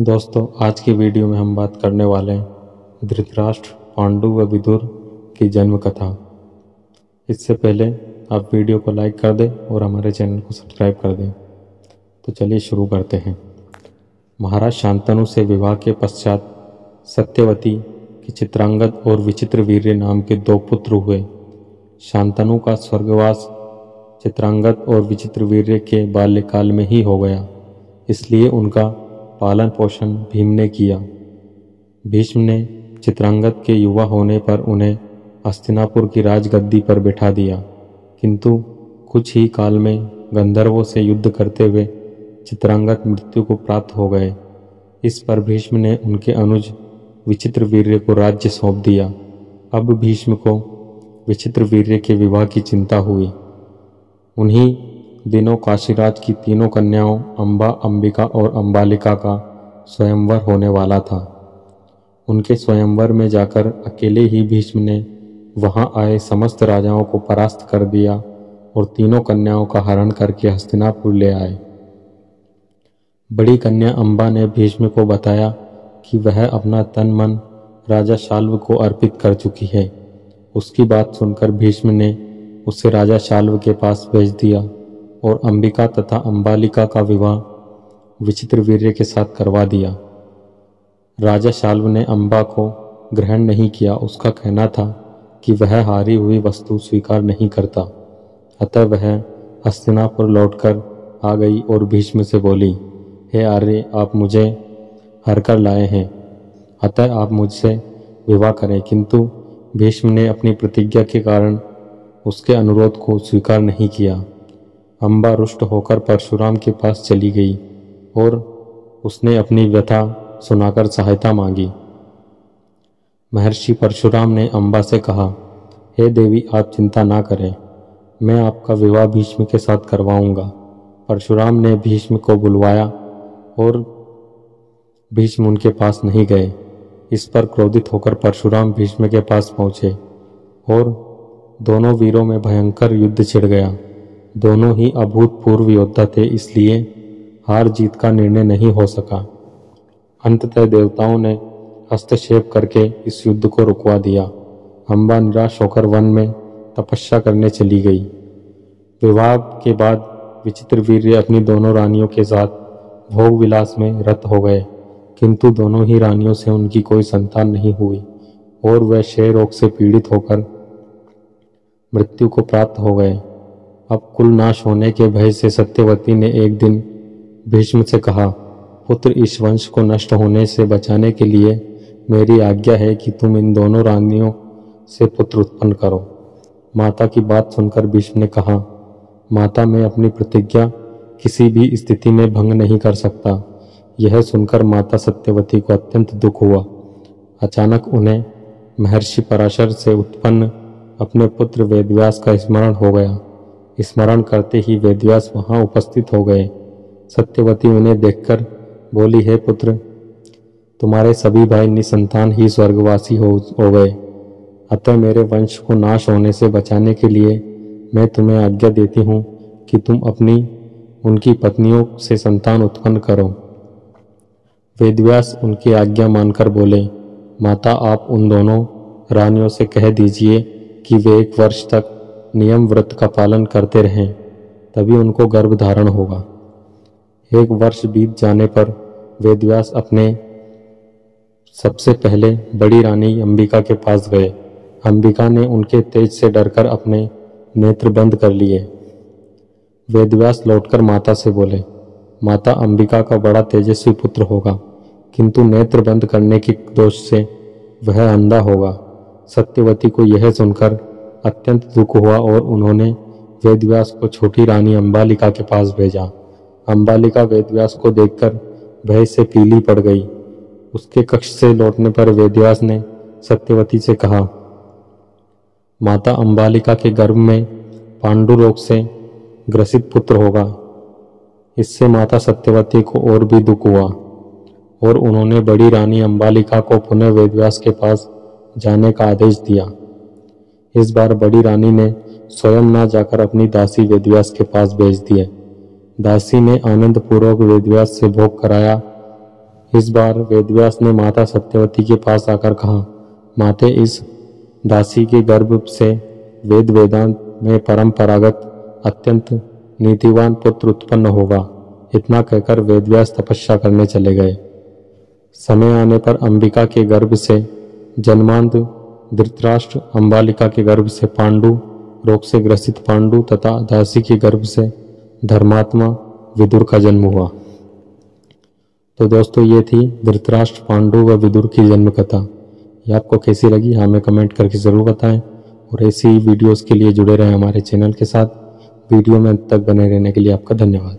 दोस्तों, आज की वीडियो में हम बात करने वाले हैं धृतराष्ट्र, पांडु व विदुर की जन्म कथा। इससे पहले आप वीडियो को लाइक कर दें और हमारे चैनल को सब्सक्राइब कर दें। तो चलिए शुरू करते हैं। महाराज शांतनु से विवाह के पश्चात सत्यवती की चित्रांगद और विचित्रवीर्य नाम के 2 पुत्र हुए। शांतनु का स्वर्गवास चित्रांगद और विचित्रवीर्य के बाल्यकाल में ही हो गया, इसलिए उनका पालन पोषण भीम ने किया। भीष्म ने चित्रांगद के युवा होने पर उन्हें हस्तिनापुर की राजगद्दी पर बिठा दिया, किंतु कुछ ही काल में गंधर्वों से युद्ध करते हुए चित्रांगद मृत्यु को प्राप्त हो गए। इस पर भीष्म ने उनके अनुज विचित्रवीर्य को राज्य सौंप दिया। अब भीष्म को विचित्रवीर्य के विवाह की चिंता हुई। उन्हीं दिनों काशीराज की तीनों कन्याओं अंबा, अंबिका और अंबालिका का स्वयंवर होने वाला था। उनके स्वयंवर में जाकर अकेले ही भीष्म ने वहां आए समस्त राजाओं को परास्त कर दिया और तीनों कन्याओं का हरण करके हस्तिनापुर ले आए। बड़ी कन्या अंबा ने भीष्म को बताया कि वह अपना तन मन राजा शाल्व को अर्पित कर चुकी है। उसकी बात सुनकर भीष्म ने उसे राजा शाल्व के पास भेज दिया और अंबिका तथा अंबालिका का विवाह विचित्रवीर्य के साथ करवा दिया। राजा शाल्व ने अंबा को ग्रहण नहीं किया। उसका कहना था कि वह हारी हुई वस्तु स्वीकार नहीं करता। अतः वह हस्तिनापुर लौटकर आ गई और भीष्म से बोली, हे आर्य, आप मुझे हर कर लाए हैं, अतः आप मुझसे विवाह करें। किंतु भीष्म ने अपनी प्रतिज्ञा के कारण उसके अनुरोध को स्वीकार नहीं किया। अंबा रुष्ट होकर परशुराम के पास चली गई और उसने अपनी व्यथा सुनाकर सहायता मांगी। महर्षि परशुराम ने अंबा से कहा, हे देवी, आप चिंता ना करें, मैं आपका विवाह भीष्म के साथ करवाऊंगा। परशुराम ने भीष्म को बुलवाया और भीष्म उनके पास नहीं गए। इस पर क्रोधित होकर परशुराम भीष्म के पास पहुंचे और दोनों वीरों में भयंकर युद्ध छिड़ गया। दोनों ही अभूतपूर्व योद्धा थे, इसलिए हार जीत का निर्णय नहीं हो सका। अंततः देवताओं ने हस्तक्षेप करके इस युद्ध को रुकवा दिया। अंबा निराश होकर वन में तपस्या करने चली गई। विवाह के बाद विचित्रवीर्य अपनी दोनों रानियों के साथ भोग विलास में रत हो गए, किंतु दोनों ही रानियों से उनकी कोई संतान नहीं हुई और वह क्षय रोग से पीड़ित होकर मृत्यु को प्राप्त हो गए। अब कुल नाश होने के भय से सत्यवती ने एक दिन भीष्म से कहा, पुत्र, इस वंश को नष्ट होने से बचाने के लिए मेरी आज्ञा है कि तुम इन दोनों रानियों से पुत्र उत्पन्न करो। माता की बात सुनकर भीष्म ने कहा, माता, मैं अपनी प्रतिज्ञा किसी भी स्थिति में भंग नहीं कर सकता। यह सुनकर माता सत्यवती को अत्यंत दुख हुआ। अचानक उन्हें महर्षि पराशर से उत्पन्न अपने पुत्र वेदव्यास का स्मरण हो गया। स्मरण करते ही वेदव्यास वहां उपस्थित हो गए। सत्यवती उन्हें देखकर बोली, हे पुत्र, तुम्हारे सभी भाई निसंतान ही स्वर्गवासी हो गए, अतः मेरे वंश को नाश होने से बचाने के लिए मैं तुम्हें आज्ञा देती हूँ कि तुम उनकी पत्नियों से संतान उत्पन्न करो। वेदव्यास उनकी आज्ञा मानकर बोले, माता, आप उन दोनों रानियों से कह दीजिए कि वे 1 वर्ष तक नियम व्रत का पालन करते रहें, तभी उनको गर्भ धारण होगा। 1 वर्ष बीत जाने पर वेदव्यास अपने सबसे पहले बड़ी रानी अंबिका के पास गए। अंबिका ने उनके तेज से डरकर अपने नेत्र बंद कर लिए। वेदव्यास लौटकर माता से बोले, माता, अंबिका का बड़ा तेजस्वी पुत्र होगा, किंतु नेत्र बंद करने के दोष से वह अंधा होगा। सत्यवती को यह सुनकर अत्यंत दुख हुआ और उन्होंने वेदव्यास को छोटी रानी अंबालिका के पास भेजा। अंबालिका वेदव्यास को देखकर भय से पीली पड़ गई। उसके कक्ष से लौटने पर वेदव्यास ने सत्यवती से कहा, माता, अंबालिका के गर्भ में पांडु रोग से ग्रसित पुत्र होगा। इससे माता सत्यवती को और भी दुख हुआ और उन्होंने बड़ी रानी अंबालिका को पुनः वेदव्यास के पास जाने का आदेश दिया। इस बार बड़ी रानी ने स्वयं न जाकर अपनी दासी वेदव्यास के पास भेज दिए। दासी ने आनंद पूर्वक वेदव्यास से भोग कराया इस बार वेदव्यास ने माता सत्यवती के पास आकर कहा, माते, इस दासी के गर्भ से वेद वेदांत में परंपरागत अत्यंत नीतिवान पुत्र उत्पन्न होगा। इतना कहकर वेदव्यास तपस्या करने चले गए। समय आने पर अंबिका के गर्भ से जन्मांध धृतराष्ट्र, अंबालिका के गर्भ से पांडु, रोग से ग्रसित पांडु तथा दासी के गर्भ से धर्मात्मा विदुर का जन्म हुआ। तो दोस्तों, ये थी धृतराष्ट्र, पांडु व विदुर की जन्म कथा। ये आपको कैसी लगी हमें कमेंट करके ज़रूर बताएं, और ऐसी वीडियोस के लिए जुड़े रहें हमारे चैनल के साथ। वीडियो में अंत तक बने रहने के लिए आपका धन्यवाद।